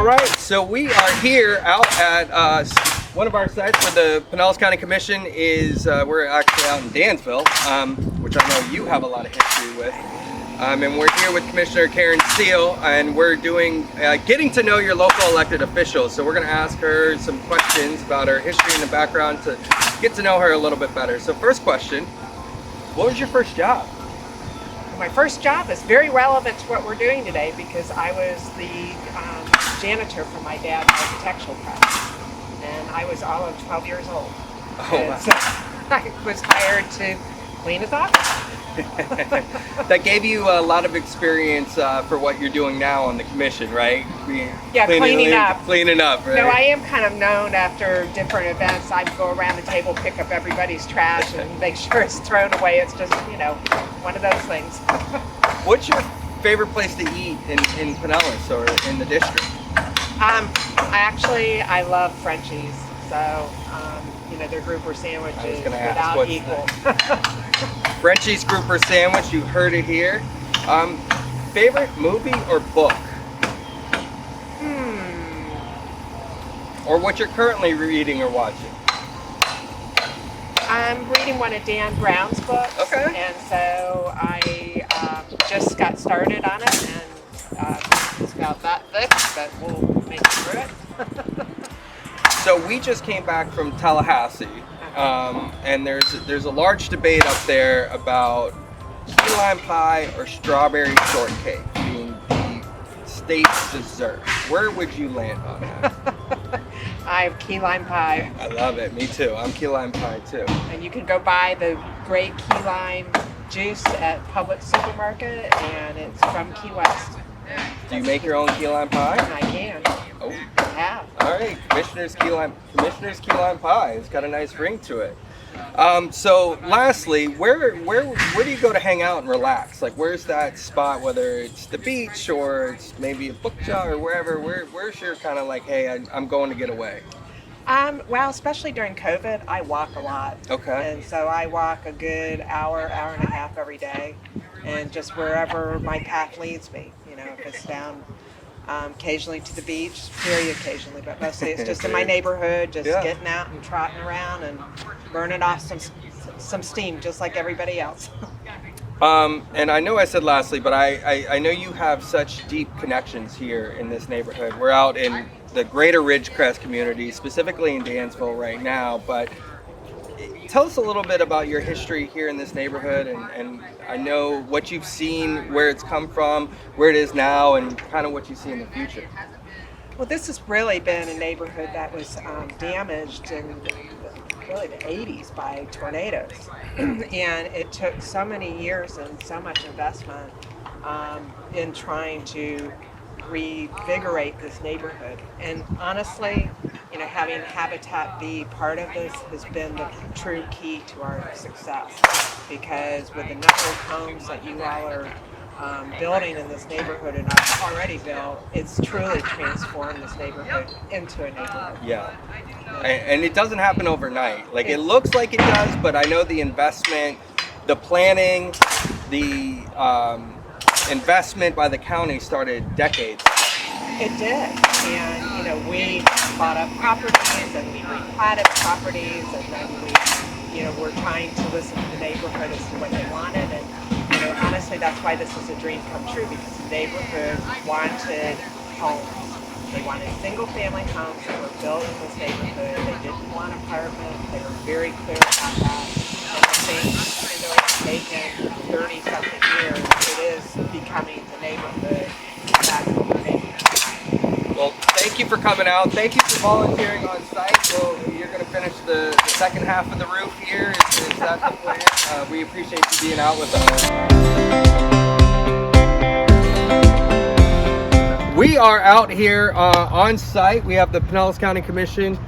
All right, so we are here out at one of our sites where the Pinellas County Commission is. We're actually out in Dansville, which I know you have a lot of history with. And we're here with Commissioner Karen Steele, and we're doing getting to know your local elected officials. So we're going to ask her some questions about her history and the background to get to know her a little bit better. So first question, what was your first job? My first job is very relevant to what we're doing today because I was the janitor for my dad's architectural practice, and I was all of 12 years old. Oh, wow. So I was hired to clean his office. That gave you a lot of experience for what you're doing now on the commission, right? Cleaning up. Cleaning up, right? No, I am kind of known after different events. I go around the table, pick up everybody's trash, and make sure it's thrown away. It's just, one of those things. What's your favorite place to eat in Pinellas or in the district? I love Frenchies. So, their grouper sandwiches without equal. Frenchie's grouper sandwich, you heard it here. Favorite movie or book? Or what you're currently reading or watching? I'm reading one of Dan Brown's books. Okay. And so I just got started on it, and it's about that thick, but we'll make it through it. So we just came back from Tallahassee, and there's a large debate up there about key lime pie or strawberry shortcake being the state's dessert. Where would you land on that? I have key lime pie. I love it. Me too. I'm key lime pie too. And you can go buy the great key lime juice at Publix supermarket, and it's from Key West. Do you make your own key lime pie? I can. Oh. I have. All right, Commissioner's key lime pie. It's got a nice ring to it. So lastly, where do you go to hang out and relax? Like, where's that spot? Whether it's the beach or it's maybe a book job or wherever. Where's your kind of like, hey, I'm going to get away? Well, especially during COVID, I walk a lot. Okay. And so I walk a good hour and a half every day, and just wherever my path leads me. If it's down occasionally to the beach, very occasionally, but mostly it's just in my neighborhood, just getting out and trotting around and burning off some steam, just like everybody else. And I know I said lastly, but I know you have such deep connections here in this neighborhood. We're out in the greater Ridgecrest community, specifically in Dansville right now, but tell us a little bit about your history here in this neighborhood, and I know what you've seen, where it's come from, where it is now, and kind of what you see in the future. Well, this has really been a neighborhood that was damaged in really the 80s by tornadoes. And it took so many years and so much investment in trying to revigorate this neighborhood. And honestly, having Habitat be part of this has been the true key to our success, because with the number of homes that you all are building in this neighborhood and I've already built, it's truly transformed this neighborhood into a neighborhood. Yeah. And it doesn't happen overnight. Like, it looks like it does, but I know the investment, the planning, the investment by the county started decades ago. It did, and we bought up properties and we replatted properties, and then we were trying to listen to the neighborhood as to what they wanted, and honestly that's why this is a dream come true, because the neighborhood wanted homes. They wanted single family homes that were built in this neighborhood. They didn't want apartments. They were very clear about that. And I think even though it's taken 30-something years, it is becoming the neighborhood that we're making. Well, thank you for coming out. Thank you for volunteering on site. Well, you're going to finish the second half of the roof here. Is that the plan? We appreciate you being out with us. We are out here on site. We have the Pinellas County Commission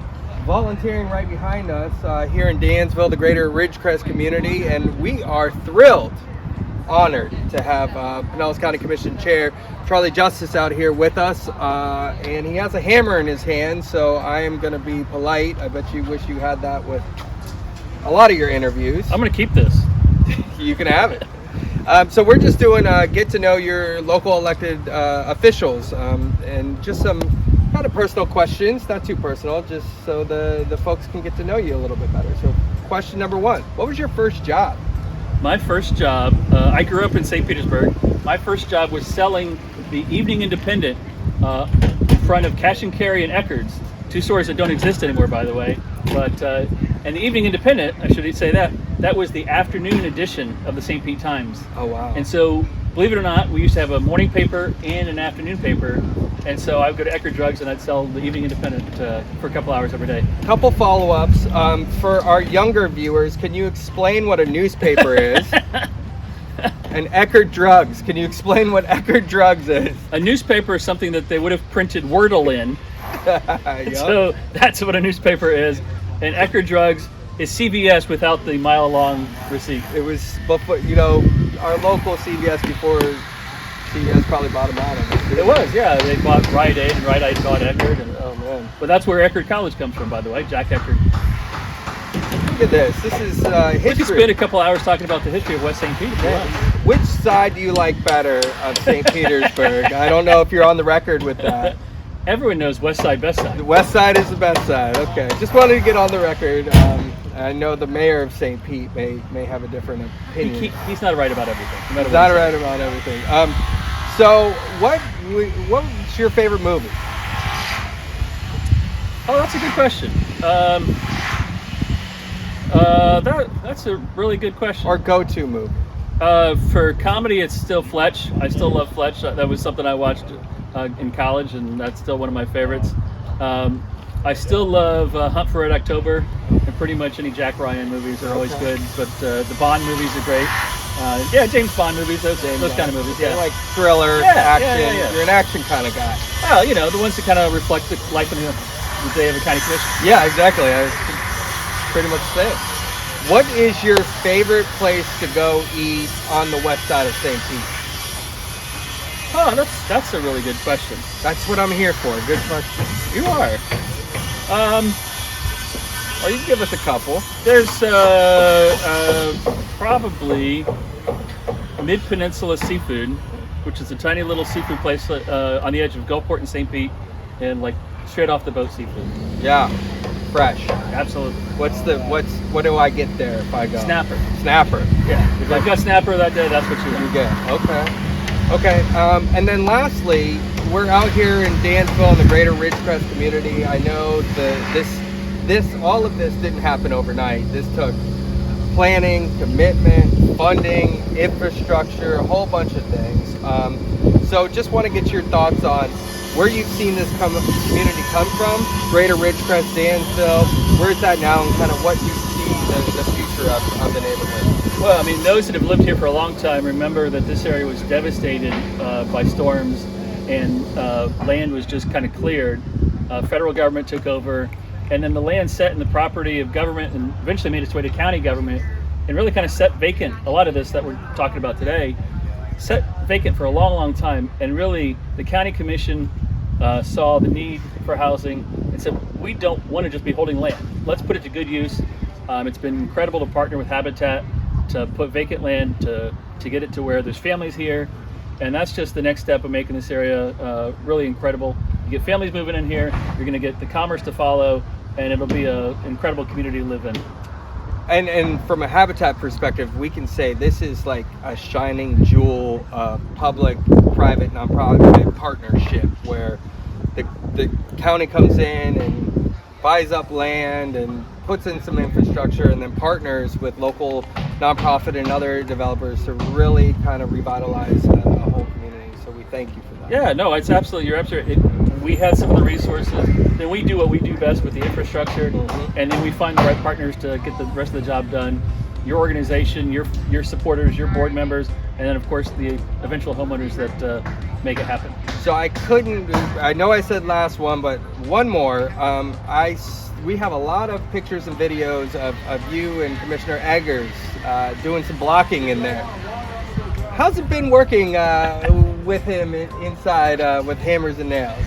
volunteering right behind us here in Dansville, the greater Ridgecrest community, and we are thrilled, honored to have Pinellas County Commission Chair Charlie Justice out here with us, and he has a hammer in his hand, so I am going to be polite. I bet you wish you had that with a lot of your interviews. I'm going to keep this. You can have it. So we're just doing get to know your local elected officials and just some kind of personal questions, not too personal, just so the folks can get to know you a little bit better. So question number one, what was your first job? My first job, I grew up in St. Petersburg. My first job was selling the Evening Independent in front of Cash and Carry and Eckerd's, two stores that don't exist anymore, by the way. But and the Evening Independent, I should say that was the afternoon edition of the St. Pete Times. Oh, wow. And so, believe it or not, we used to have a morning paper and an afternoon paper. And so I would go to Eckerd Drugs and I'd sell the Evening Independent for a couple hours every day. Couple follow-ups. For our younger viewers, can you explain what a newspaper is? And Eckerd Drugs, can you explain what Eckerd Drugs is? A newspaper is something that they would have printed Wordle in. Yep. So that's what a newspaper is. And Eckerd Drugs is CVS without the mile-long receipt. It was, before, our local CVS before CVS probably bought them out of it. It was, yeah. They bought Rite Aid, and Rite Aid bought Eckerd. And, Oh, man. but that's where Eckerd College comes from, by the way, Jack Eckerd. Look at this. This is history. We could spend a couple hours talking about the history of West St. Pete. Yeah. Which side do you like better of St. Petersburg? I don't know if you're on the record with that. Everyone knows West Side, Best Side. The west side is the best side. Okay. Just wanted to get on the record. I know the mayor of St. Pete may have a different opinion. He's not right about everything. No matter He's what not he right about everything. So what's your favorite movie? Oh, that's a good question. That's a really good question. Or go-to movie? For comedy, it's still Fletch. I still love Fletch. That was something I watched in college, and that's still one of my favorites. I still love Hunt for Red October, and pretty much any Jack Ryan movies are always good. But the Bond movies are great. Yeah, James Bond movies, those kind of movies. Yeah, You're like thriller, action. Yeah. You're an action kind of guy. Well, the ones that kind of reflect the life in the day of a county commission. Yeah, exactly. I was pretty much the same. What is your favorite place to go eat on the west side of St. Pete? Oh, that's a really good question. That's what I'm here for. Good question. You are. Well, you can give us a couple. There's probably Mid-Peninsula Seafood, which is a tiny little seafood place on the edge of Gulfport and St. Pete, and like straight off the boat seafood. Yeah, fresh. Absolutely. What do I get there if I go? Snapper. Snapper. Yeah. If I've got snapper that day, that's what you You get. get. Okay. And then lastly, we're out here in Dansville in the greater Ridgecrest community. I know all of this didn't happen overnight. This took planning, commitment, funding, infrastructure, a whole bunch of things. So just want to get your thoughts on where you've seen this community come from, greater Ridgecrest, Dansville, where it's at now, and kind of what you see the future of the neighborhood. Well, I mean, those that have lived here for a long time remember that this area was devastated by storms, and land was just kind of cleared. Federal government took over, and then the land set in the property of government and eventually made its way to county government, and really kind of set vacant a lot of this that we're talking about today, set vacant for a long, long time. And really the county commission saw the need for housing and said, we don't want to just be holding land. Let's put it to good use. It's been incredible to partner with Habitat to put vacant land to get it to where there's families here. And that's just the next step of making this area really incredible. You get families moving in here, you're going to get the commerce to follow, and it'll be an incredible community to live in. And from a Habitat perspective, we can say this is like a shining jewel public-private nonprofit partnership where the county comes in and buys up land and puts in some infrastructure and then partners with local nonprofit and other developers to really kind of revitalize a whole community. So we thank you for that. Yeah, no, it's absolutely, you're absolutely, we had some of the resources, then we do what we do best with the infrastructure, and then we find the right partners to get the rest of the job done. Your organization, your supporters, your board members, and then of course the eventual homeowners that make it happen. So I know I said last one, but one more. We have a lot of pictures and videos of you and Commissioner Eggers doing some blocking in there. How's it been working with him inside with hammers and nails?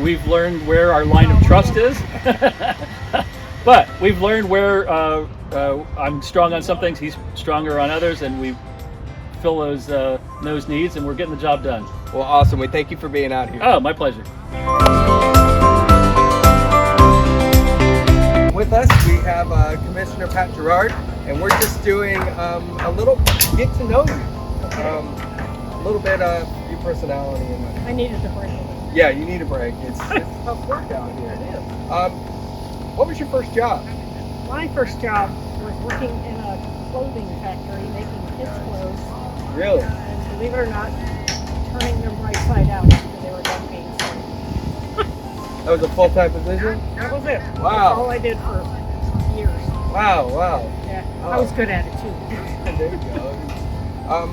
We've learned where our line of trust is, but we've learned where I'm strong on some things, he's stronger on others, and we fill those needs, and we're getting the job done. Well, awesome. We thank you for being out here. Oh, my pleasure. with us, we have Commissioner Pat Gerard, and we're just doing a little get to know you. A little bit of your personality. I needed the break. Yeah, you need a break. It's tough work out here. It is. What was your first job? My first job was working in a clothing factory making kids' clothes. Really? And believe it or not, turning them right side out after they were done being sewn. That was a full-time position? That was it. Wow. That's all I did for years. Wow. Yeah, Oh. I was good at it too. There you go.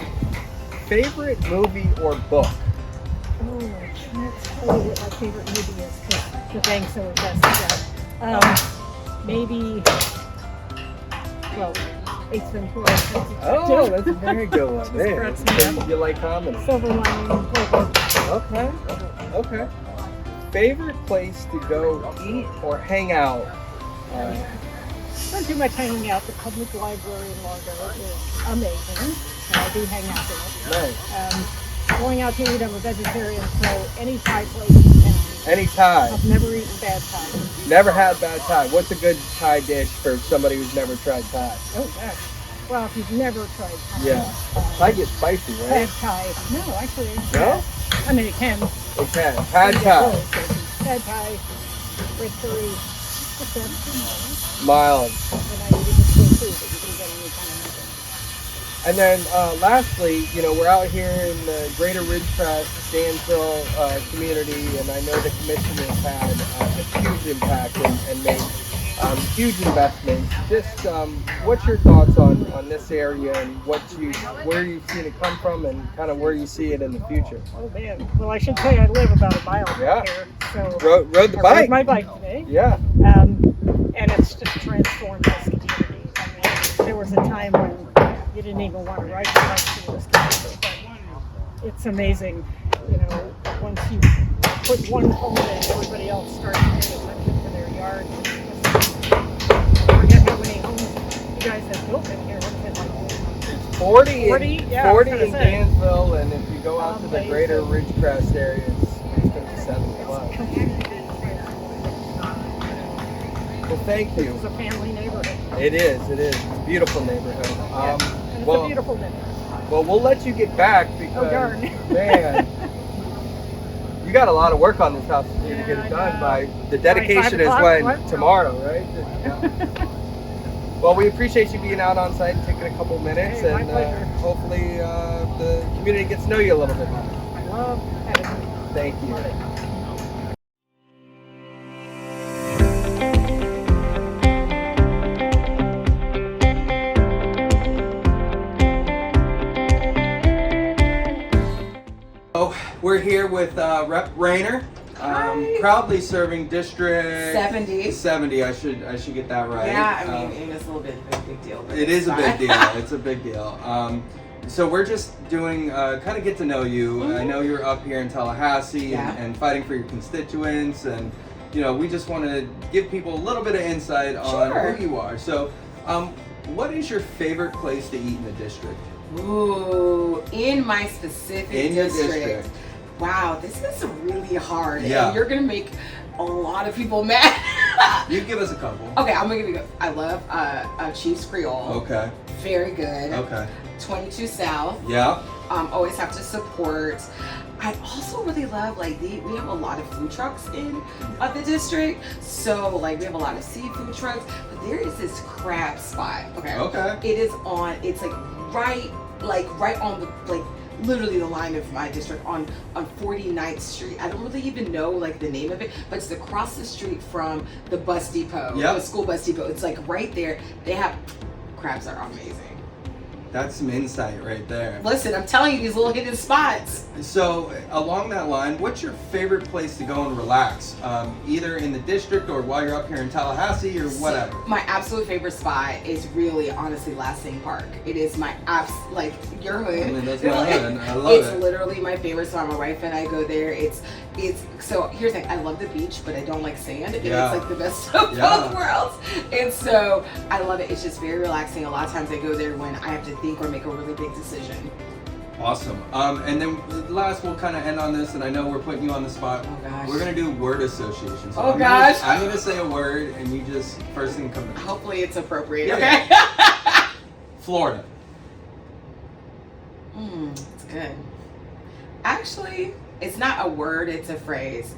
Favorite movie or book? Oh, I can't tell you what my favorite movie is because the bank's so invested. Maybe, well, Ace Ventura. Oh, that's a very good one. Just Man, cracks me up. you like comedy? Silver Lining Playbook. Okay. Favorite place to go eat or hang out? Don't do much hanging out. The public library in Largo is amazing. And I do hang out there. Nice. Going out to eat, I'm a vegetarian, so any Thai place in town. Any Thai? I've never eaten bad Thai. Never had bad Thai. What's a good Thai dish for somebody who's never tried Thai? Oh, gosh. Well, if you've never tried Thai. Yeah. Thai gets spicy, Pad right? Thai. No, actually. No? I mean, it can. It can. Pad Thai. Pad Thai, red curry. What's that? Mild. And I eat it with food that you can get any kind of nothing. And then lastly, we're out here in the greater Ridgecrest, Dansville community, and I know the commission has had a huge impact and made huge investments. Just what's your thoughts on this area and where you've seen it come from and kind of where you see it in the future? Oh, man. Well, I should say I live about a mile from Yeah. here. So Rode the I bike. rode my bike today. Yeah. And it's just transformed this community. I mean, there was a time when you didn't even want to ride your bike through this community, but it's amazing, once you put one home in, everybody else starts paying attention to their yard. I forget how many homes you guys have built in here. What is it, like 40 40? in, Yeah, I was 40 gonna in say. Dansville, and if you go out to the Amazing. greater Ridgecrest area, it's going to be 7 plus. Well, thank you. It's a family neighborhood. It is. It's a beautiful neighborhood. And it's a beautiful neighborhood. Well, we'll let you get back because, Oh, darn. man, you got a lot of work on this house for you to get Yeah, it I done know. by. The dedication is 5 when o'clock, what? tomorrow, right? Yeah. Well, we appreciate you being out on site and taking a couple minutes, Hey, my and pleasure. hopefully the community gets to know you a little bit better. I love editing. Thank you. We're here with Rep. Rayner, proudly serving District 70. I should get that right. Yeah, I mean, it's a little bit of a big deal. But It is a fine. big deal. It's a big deal. So we're just doing kind of get to know you. Mm-hmm. I know you're up here in Tallahassee Yeah. and fighting for your constituents, and we just want to give people a little bit of insight on Sure. who you are. So, what is your favorite place to eat in the district? Ooh, in my specific In your district. district. Wow, this is really hard. Yeah. And you're gonna make a lot of people mad. You give us a couple. Okay, I'm gonna give you. I love Chiefs Creole. Okay. Very good. Okay. 22 South. Yeah. Always have to support. I also really love we have a lot of food trucks in the district, so we have a lot of seafood trucks. But there is this crab spot. Okay. Okay. It is on. It's right on the literally the line of my district on 49th Street. I don't really even know the name of it, but it's across the street from the bus depot. Yep. The school bus depot. It's right there. They have crabs are amazing. That's some insight right there. Listen, I'm telling you, these little hidden spots. So, along that line, what's your favorite place to go and relax? Either in the district or while you're up here in Tallahassee or whatever. My absolute favorite spot is really, honestly, Lansing Park. It is my your hood. I mean, that's my hood. I love It's it. literally my favorite spot. My wife and I go there. It's so here's the thing. I love the beach, but I don't like sand. And Yeah. it's the best of Yeah. both worlds. And so I love it. It's just very relaxing. A lot of times I go there when I have to think or make a really big decision. Awesome. And then last, we'll kind of end on this, and I know we're putting you on the spot. Oh, gosh. We're gonna do word association. So Oh, I'm gosh. I'm gonna say a word, and you just first thing come to mind. Hopefully it's appropriate. Yeah. Okay. Florida. It's good. Actually, it's not a word, it's a phrase.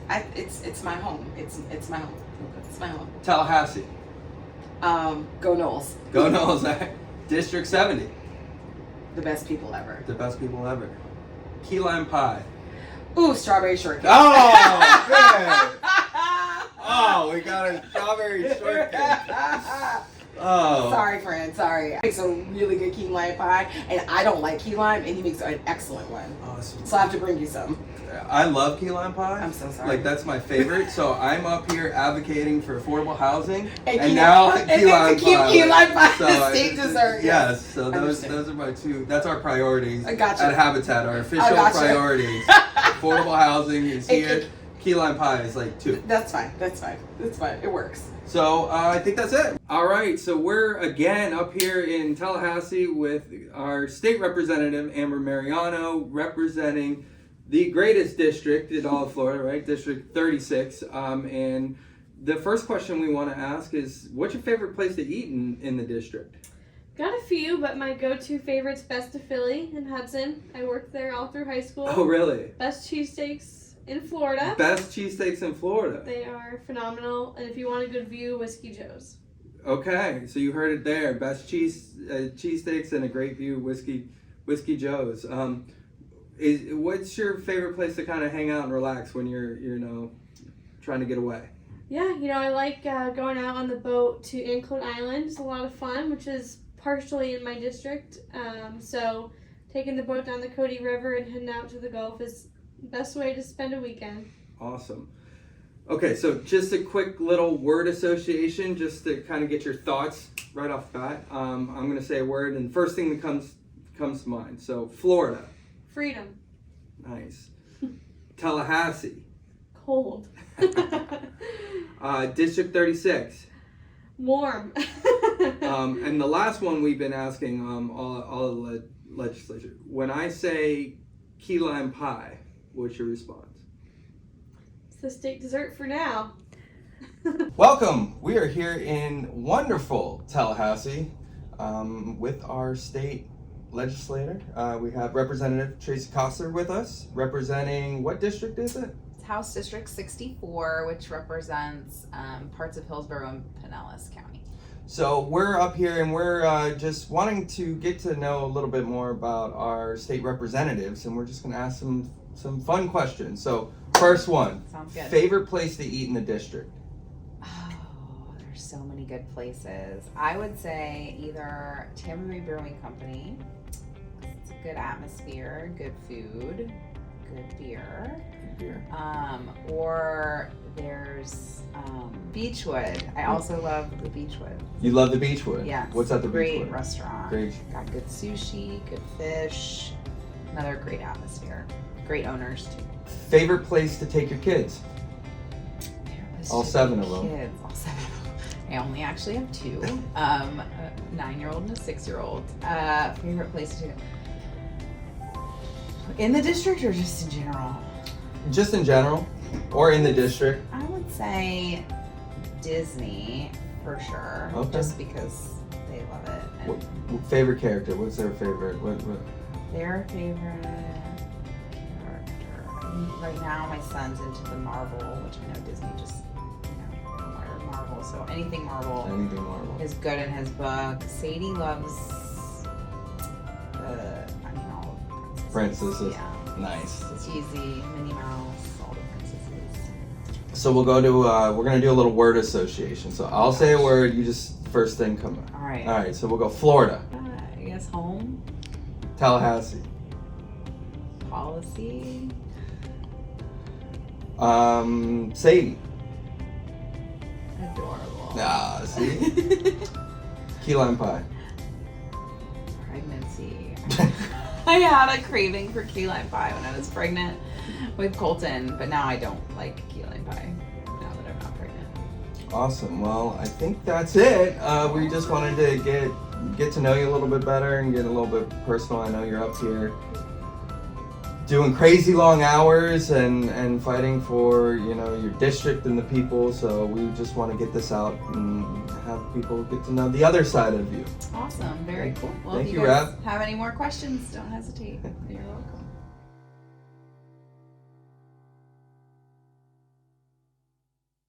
It's my home. It's my home. It's my home. Tallahassee. Go Knowles. Go Knowles. District 70. The best people ever. The best people ever. Key lime pie. Ooh, strawberry shortcake. Oh, good. Oh, we got a strawberry shortcake. Oh. Sorry, friend. Sorry. He makes a really good key lime pie, and I don't like key lime, and he makes an excellent one. Awesome. So I have to bring you some. I love key lime pie. I'm so sorry. Like, that's my favorite. So I'm up here advocating for affordable housing, And and key- now and key lime to keep pie. key lime pie So the state dessert. Yes. So Understood. those are my two. That's our priorities I gotcha. at Habitat. Our official gotcha. priorities. Affordable housing is And here. Key lime pie is like 2. That's fine. That's fine. That's fine. It works. So I think that's it. All right, so we're again up here in Tallahassee with our state representative, Amber Mariano, representing the greatest district in all of Florida, right? District 36. And the first question we want to ask is, what's your favorite place to eat in the district? Got a few, but my go-to favorite's Best of Philly in Hudson. I worked there all through high school. Oh, really? Best cheesesteaks in Florida. Best cheesesteaks in Florida. They are phenomenal, and if you want a good view, Whiskey Joe's. Okay, so you heard it there. Best cheesesteaks and a great view, Whiskey Joe's. What's your favorite place to kind of hang out and relax when you're trying to get away? Yeah, I like going out on the boat to Anclote Island. It's a lot of fun, which is partially in my district. So taking the boat down the Cody River and heading out to the Gulf is the best way to spend a weekend. Awesome. Okay, so just a quick little word association, just to kind of get your thoughts right off the bat. I'm going to say a word, and the first thing that comes to mind. So, Florida. Freedom. Nice. Tallahassee. Cold. District 36. Warm. And the last one we've been asking all of the legislature. When I say key lime pie, what's your response? It's the state dessert for now. Welcome. We are here in wonderful Tallahassee with our state legislator. We have Representative Tracy Kostler with us, representing, what district is it? It's House District 64, which represents parts of Hillsborough and Pinellas County. So we're up here and we're just wanting to get to know a little bit more about our state representatives, and we're just going to ask some fun questions. So first one, Sounds good. favorite place to eat in the district? Oh, there's so many good places. I would say either Tamarind Brewing Company. It's a good atmosphere, good food, good beer. Here. Or there's Beechwood. I also love the Beechwood. You love the Beechwood? Yes. What's at the Great Beechwood? restaurant. Great. Got good sushi, good fish. Another great atmosphere. Great owners too. Favorite place to take your kids? All 7 of them. Kids, all 7 of them. I only actually have 2. A 9-year-old and a 6-year-old. Favorite place to in the district or just in general? Just in general, or in the district? I would say Disney for sure. Okay. Just because they love it. And What favorite character? What's their favorite? What? their favorite character. Right now, my son's into the Marvel, which I know Disney just acquired Marvel. So anything Marvel Anything Marvel. is good in his book. Sadie loves all of the Princesses. Yeah. Nice. It's easy. Minnie Mouse, all the princesses. So we'll go to, we're going to do a little word association. So I'll say a word, you just first thing come up. All right. All right, so we'll go Florida, I guess home. Tallahassee, Policy. Sadie. Adorable. Ah, see? Key lime pie. Pregnancy. I had a craving for key lime pie when I was pregnant with Colton, but now I don't like key lime pie now that I'm not pregnant. Awesome. Well, I think that's it. We just wanted to get get to know you a little bit better and get a little bit personal. I know you're up here doing crazy long hours and fighting for, you know, your district and the people. So we just want to get this out and have people get to know the other side of you. Awesome. Very cool. Well, Thank if you, you guys Rab. have any more questions, don't hesitate. You're welcome.